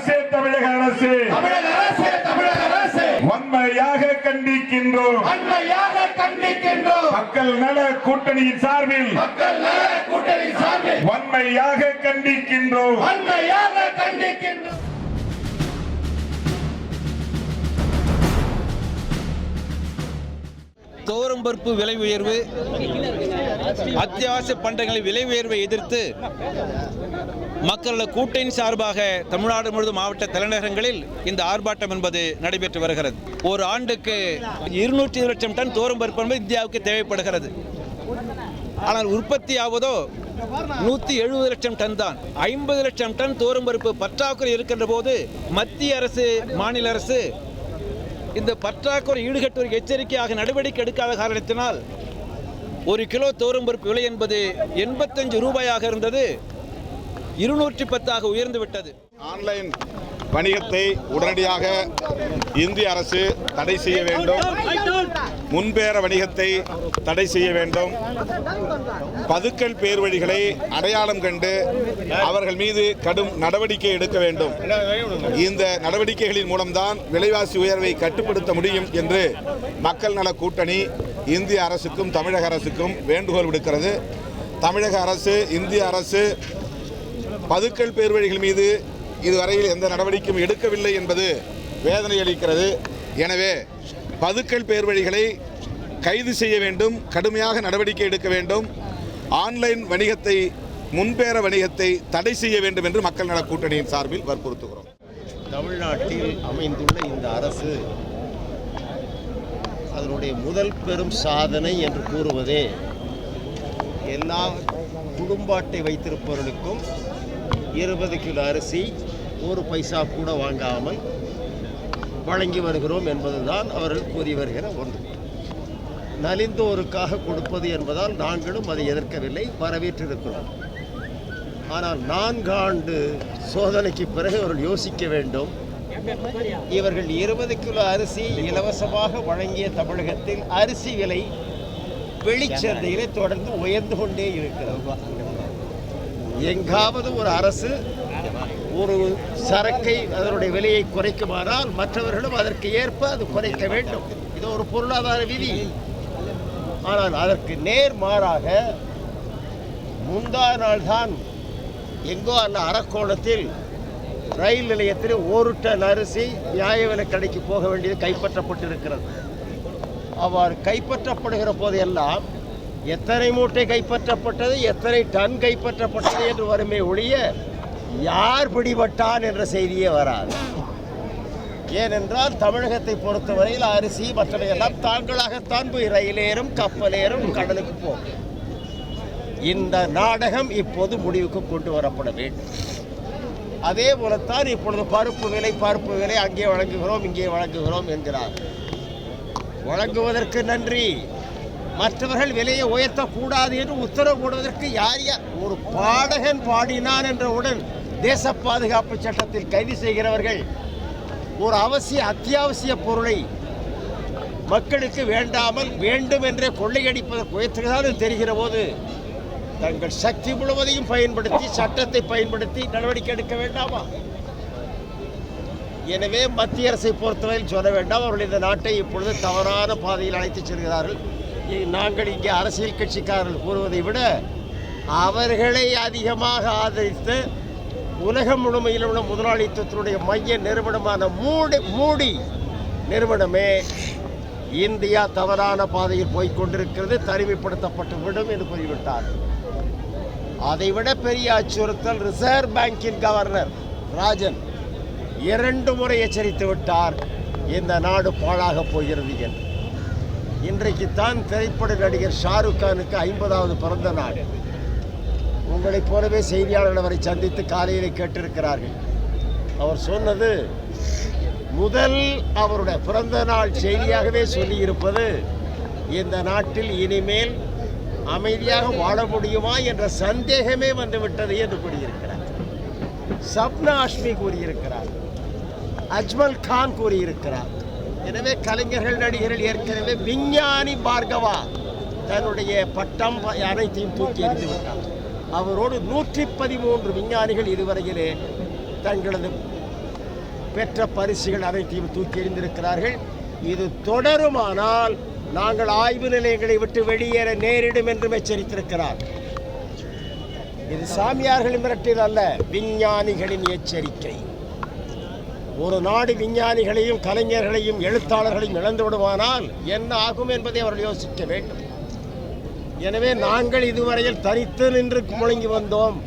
அரசே தமிழக அரசே வன்மையாக கண்டிக்கின்றோம் மக்கள் நல கூட்டணியின் சார்பில் வன்மையாக கண்டிக்கின்றோம். துவரம்பருப்பு விலை உயர்வு, அத்தியாவசிய பண்டங்களின் விலை உயர்வை எதிர்த்து மக்கள கூட்டணி சார்பாக தமிழ்நாடு முழுவதும் மாவட்ட தலைநகரங்களில் இந்த ஆர்ப்பாட்டம் என்பது நடைபெற்று வருகிறது. ஒரு ஆண்டுக்கு 220 லட்சம் டன் துவரம்பருப்பு என்பது இந்தியாவுக்கு தேவைப்படுகிறது. ஆனால் உற்பத்தி ஆவதோ 170 லட்சம் டன் தான். 50 லட்சம் டன் துவரம்பருப்பு பற்றாக்குறை இருக்கின்ற போது மத்திய அரசு, மாநில அரசு இந்த பற்றாக்குறை ஈடுகட்டுவதற்கு எச்சரிக்கையாக நடவடிக்கை எடுக்காத காரணத்தினால் 1 கிலோ துவரம்பருப்பு விலை என்பது 85 ரூபாயாக இருந்தது 210 உயர்ந்து விட்டது. ஆன்லைன் வணிகத்தை உடனடியாக இந்திய அரசு தடை செய்ய வேண்டும். முன்பேற வணிகத்தை தடை செய்ய வேண்டும். பதுக்கல் பேர் வழிகளை அடையாளம் கண்டு அவர்கள் மீது கடும் நடவடிக்கை எடுக்க வேண்டும். இந்த நடவடிக்கைகளின் மூலம்தான் விலைவாசி உயர்வை கட்டுப்படுத்த முடியும் என்று மக்கள் நல கூட்டணி இந்திய அரசுக்கும் தமிழக அரசுக்கும் வேண்டுகோள் விடுக்கிறது. தமிழக அரசு, இந்திய அரசு பதுக்கல் பேர் வழிகள் மீது இதுவரையில் எந்த நடவடிக்கையும் எடுக்கவில்லை என்பது வேதனை அளிக்கிறது. எனவே பதுக்கல் பேர் வழிகளை கைது செய்ய வேண்டும், கடுமையாக நடவடிக்கை எடுக்க வேண்டும். ஆன்லைன் வணிகத்தை, முன்பேற வணிகத்தை தடை செய்ய வேண்டும் என்று மக்கள் நல கூட்டணியின் சார்பில் வற்புறுத்துகிறோம். தமிழ்நாட்டில் அமைந்துள்ள இந்த அரசு அதனுடைய முதல் பெரும் சாதனை என்று கூறுவதே எல்லா குடும்ப அட்டை வைத்திருப்பவர்களுக்கும் 20 கிலோ அரிசி 1 பைசா கூட வாங்காமல் வழங்கி வருகிறோம் என்பதுதான் அவர்கள் கூறி வருகிற ஒன்று. நலிந்தோருக்காக கொடுப்பது என்பதால் நாங்களும் அதை எதிர்க்கவில்லை, வரவேற்றிருக்கிறோம். ஆனால் 4 ஆண்டு சோதனைக்கு பிறகு அவர்கள் யோசிக்க வேண்டும். இவர்கள் 20 கிலோ அரிசி இலவசமாக வழங்கிய தமிழகத்தில் அரிசி விலை வெளிச்சந்தையிலே தொடர்ந்து உயர்ந்து கொண்டே இருக்கிறது. எங்காவது ஒரு அரசு ஒரு சரக்கை அதனுடைய விலையை குறைக்குமானால் மற்றவர்களும் அதற்கு ஏற்ப அது குறைக்க வேண்டும். இது ஒரு பொருளாதார விதி. ஆனால் அதற்கு நேர்மாறாக முந்தா நாள் தான் எங்கோ அந்த அரக்கோணத்தில் ரயில் நிலையத்தில் 1 டன் அரிசி நியாய விலை கடைக்கு போக வேண்டியது கைப்பற்றப்பட்டிருக்கிறது. அவ்வாறு கைப்பற்றப்படுகிற போதெல்லாம் எத்தனை மூட்டை கைப்பற்றப்பட்டது, எத்தனை டன் கைப்பற்றப்பட்டது என்று வருமே ஒழிய யார் பிடிபட்டான் என்ற செய்தியே வராது. ஏனென்றால் தமிழகத்தை பொறுத்தவரையில் அரிசி மற்றவையெல்லாம் தாங்களாகத்தான் போய் ரயிலேறும், கப்பலேறும், கடலுக்கு போகும். இந்த நாடகம் இப்போது முடிவுக்கு கொண்டு வரப்பட வேண்டும். அதே போலத்தான் இப்பொழுது பருப்பு விலை அங்கே வழங்குகிறோம், இங்கே வழங்குகிறோம் என்கிறார். வழங்குவதற்கு நன்றி, மற்றவர்கள் விலையை உயர்த்தக்கூடாது என்று உத்தரவு போடுவதற்கு யார் ஒரு பாடகன் பாடினான் என்றவுடன் தேச பாதுகாப்பு சட்டத்தில் கைது செய்கிறவர்கள் ஒரு அத்தியாவசிய பொருளை மக்களுக்கு வேண்டாமல் வேண்டும் என்றே கொள்ளையடிப்பதற்கு உயர்த்துகிறார்கள் தெரிகிற போது தங்கள் சக்தி முழுவதையும் பயன்படுத்தி, சட்டத்தை பயன்படுத்தி நடவடிக்கை எடுக்க வேண்டாமா? எனவே மத்திய அரசை பொறுத்தவரையில் சொல்ல வேண்டாம், அவர்கள் இந்த நாட்டை இப்பொழுது தவறான பாதையில் அழைத்துச் செல்கிறார்கள். நாங்கள் இங்கே அரசியல் கட்சிக்காரர்கள் கூறுவதை விட அவர்களை அதிகமாக ஆதரித்து உலகம் முழுமையில் உள்ள முதலாளித்துவத்தினுடைய மைய நிறுவனமான மூடி நிறுவனமே இந்தியா தவறான பாதையில் போய்கொண்டிருக்கிறது, தனிமைப்படுத்தப்பட்டு விடும் என்று கூறிவிட்டார். அதைவிட பெரிய அச்சுறுத்தல் ரிசர்வ் பேங்கின் கவர்னர் ராஜன் 2 முறை எச்சரித்து விட்டார், இந்த நாடு பாழாக போகிறது என்று. இன்றைக்குத்தான் திரைப்பட நடிகர் ஷாருக் கானுக்கு 50வது பிறந்த நாள். உங்களைப் போலவே செய்தியாளர்கள் அவரை சந்தித்து காலையில் கேட்டிருக்கிறார்கள். அவர் சொன்னது முதல் அவருடைய பிறந்த நாள் செய்தியாகவே சொல்லியிருப்பது, இந்த நாட்டில் இனிமேல் அமைதியாக வாழ முடியுமா என்ற சந்தேகமே வந்துவிட்டது என்று கூறியிருக்கிறார். சப்னா அஷ்மி கூறியிருக்கிறார், அஜ்மல் கான் கூறியிருக்கிறார். எனவே கலைஞர்கள், நடிகர்கள் ஏற்கனவே விஞ்ஞானி பார்கவா தன்னுடைய பட்டம் அனைத்தையும் தூக்கி எறிந்து விட்டார். அவரோடு 113 விஞ்ஞானிகள் இதுவரையிலே தங்களது பெற்ற பரிசுகள் அனைத்தையும் தூக்கி எறிந்திருக்கிறார்கள். இது தொடருமானால் நாங்கள் ஆய்வு நிலையங்களை விட்டு வெளியேற நேரிடும் என்றும் எச்சரித்திருக்கிறார். இது சாமியார்களின் மிரட்டல் அல்ல, விஞ்ஞானிகளின் எச்சரிக்கை. ஒரு நாடு விஞ்ஞானிகளையும் கலைஞர்களையும் எழுத்தாளர்களையும் இழந்து விடுவானால் என்ன ஆகும் என்பதை அவர்கள் யோசிக்க வேண்டும். எனவே நாங்கள் இதுவரையில் தனித்து நின்று முழங்கி வந்தோம்.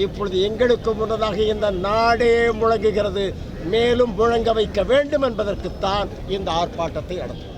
இப்பொழுது எங்களுக்கு முன்னதாக இந்த நாடே முழங்குகிறது. மேலும் முழங்க வைக்க வேண்டும் என்பதற்குத்தான் இந்த ஆர்ப்பாட்டத்தை நடத்தும்.